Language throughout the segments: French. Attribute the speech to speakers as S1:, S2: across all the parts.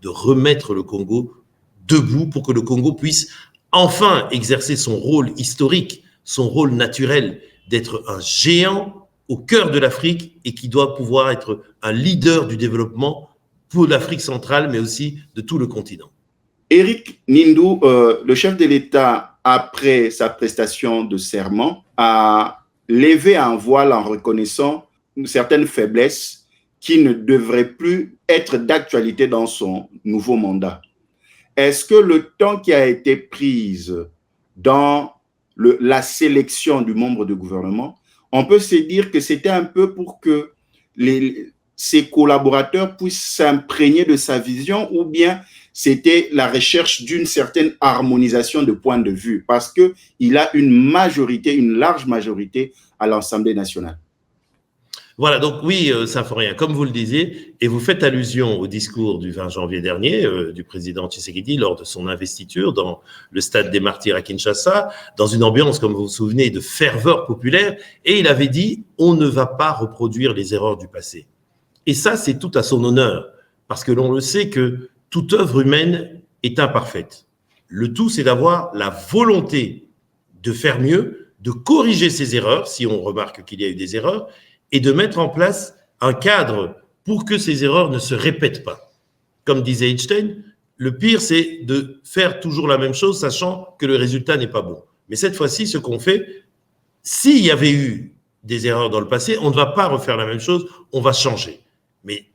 S1: de remettre le Congo debout pour que le Congo puisse enfin exercer son rôle historique, son rôle naturel d'être un géant au cœur de l'Afrique et qui doit pouvoir être un leader du développement pour l'Afrique centrale, mais aussi de tout le continent.
S2: Éric Nindou, le chef de l'État, après sa prestation de serment, a levé un voile en reconnaissant certaines faiblesses qui ne devraient plus être d'actualité dans son nouveau mandat. Est-ce que le temps qui a été pris dans la sélection du membre du gouvernement, on peut se dire que c'était un peu pour que ses collaborateurs puissent s'imprégner de sa vision, ou bien c'était la recherche d'une certaine harmonisation de points de vue, parce qu'il a une large majorité à l'Assemblée nationale?
S1: Voilà, donc oui, Symphorien, comme vous le disiez, et vous faites allusion au discours du 20 janvier dernier du président Tshisekedi lors de son investiture dans le stade des Martyrs à Kinshasa, dans une ambiance, comme vous vous souvenez, de ferveur populaire, et il avait dit « on ne va pas reproduire les erreurs du passé ». Et ça, c'est tout à son honneur, parce que l'on le sait que toute œuvre humaine est imparfaite. Le tout, c'est d'avoir la volonté de faire mieux, de corriger ses erreurs, si on remarque qu'il y a eu des erreurs, et de mettre en place un cadre pour que ces erreurs ne se répètent pas. Comme disait Einstein, le pire, c'est de faire toujours la même chose, sachant que le résultat n'est pas bon. Mais cette fois-ci, ce qu'on fait, s'il y avait eu des erreurs dans le passé, on ne va pas refaire la même chose, on va changer. Mais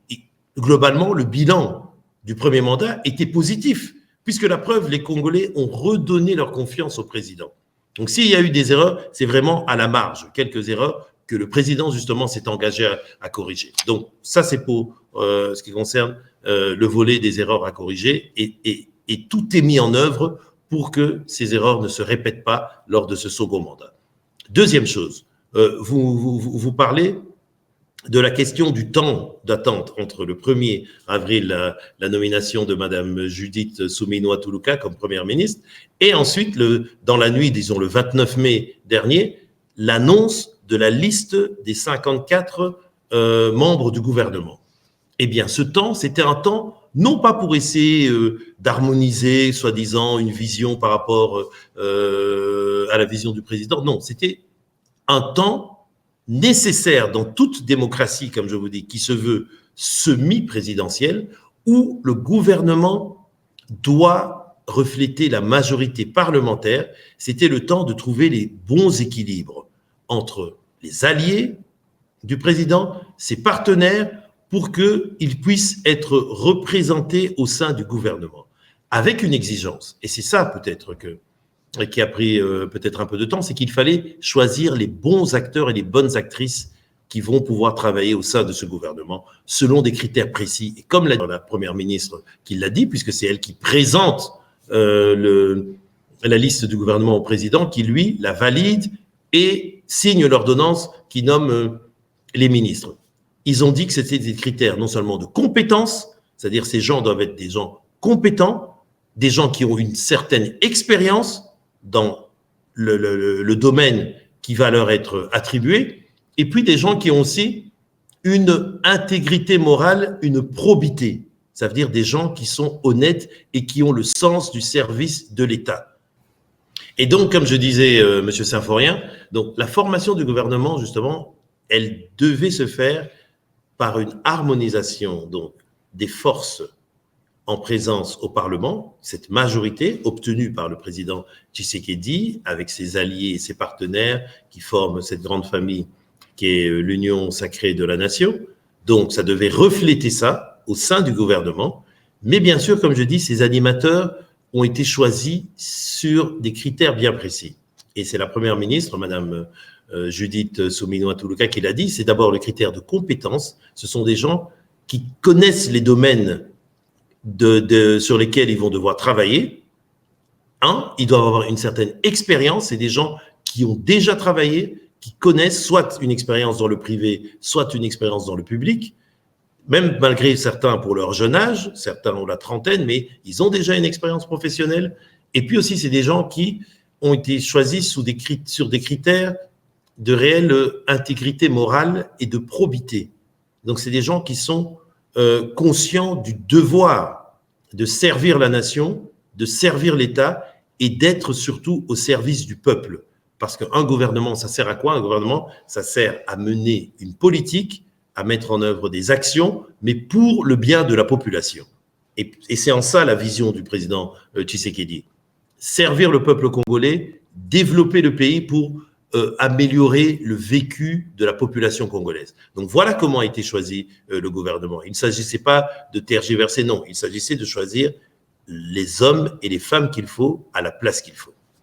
S1: globalement, le bilan du premier mandat était positif, puisque la preuve, les Congolais ont redonné leur confiance au président. Donc s'il y a eu des erreurs, c'est vraiment à la marge, quelques erreurs que le président, justement, s'est engagé à corriger. Donc, ça, c'est pour ce qui concerne le volet des erreurs à corriger. Et tout est mis en œuvre pour que ces erreurs ne se répètent pas lors de ce second mandat. Deuxième chose, vous parlez de la question du temps d'attente entre le 1er avril, la nomination de Mme Judith Suminwa-Tuluka comme première ministre, et ensuite, dans la nuit, disons le 29 mai dernier, l'annonce de la liste des 54 membres du gouvernement. Eh bien, ce temps, c'était un temps, non pas pour essayer d'harmoniser, soi-disant, une vision par rapport à la vision du président. Non, c'était un temps nécessaire dans toute démocratie, comme je vous dis, qui se veut semi-présidentielle, où le gouvernement doit refléter la majorité parlementaire. C'était le temps de trouver les bons équilibres entre les alliés du président, ses partenaires, pour qu'ils puissent être représentés au sein du gouvernement, avec une exigence. Et c'est ça peut-être qui a pris peut-être un peu de temps, c'est qu'il fallait choisir les bons acteurs et les bonnes actrices qui vont pouvoir travailler au sein de ce gouvernement, selon des critères précis. Et comme la première ministre qui l'a dit, puisque c'est elle qui présente la liste du gouvernement au président, qui lui la valide et signe l'ordonnance qui nomme les ministres. Ils ont dit que c'était des critères non seulement de compétence, c'est-à-dire ces gens doivent être des gens compétents, des gens qui ont une certaine expérience dans le domaine qui va leur être attribué, et puis des gens qui ont aussi une intégrité morale, une probité. Ça veut dire des gens qui sont honnêtes et qui ont le sens du service de l'État. Et donc, comme je disais, M. Symphorien, donc la formation du gouvernement, justement, elle devait se faire par une harmonisation donc, des forces en présence au Parlement, cette majorité obtenue par le président Tshisekedi, avec ses alliés et ses partenaires qui forment cette grande famille qui est l'Union sacrée de la nation. Donc, ça devait refléter ça au sein du gouvernement. Mais bien sûr, comme je dis, ces animateurs ont été choisis sur des critères bien précis. Et c'est la première ministre, Madame Judith Suminwa-Tuluka, qui l'a dit, c'est d'abord le critère de compétence. Ce sont des gens qui connaissent les domaines sur lesquels ils vont devoir travailler. Ils doivent avoir une certaine expérience. C'est des gens qui ont déjà travaillé, qui connaissent soit une expérience dans le privé, soit une expérience dans le public. Même malgré certains pour leur jeune âge, certains ont la trentaine, mais ils ont déjà une expérience professionnelle. Et puis aussi, c'est des gens qui ont été choisis sur des critères de réelle intégrité morale et de probité. Donc, c'est des gens qui sont conscients du devoir de servir la nation, de servir l'État et d'être surtout au service du peuple. Parce qu'un gouvernement, ça sert à quoi? Un gouvernement, ça sert à mener une politique, à mettre en œuvre des actions, mais pour le bien de la population. Et c'est en ça la vision du président Tshisekedi. Servir le peuple congolais, développer le pays pour améliorer le vécu de la population congolaise. Donc voilà comment a été choisi le gouvernement. Il ne s'agissait pas de tergiverser, non. Il s'agissait de choisir les hommes et les femmes qu'il faut à la place qu'il faut.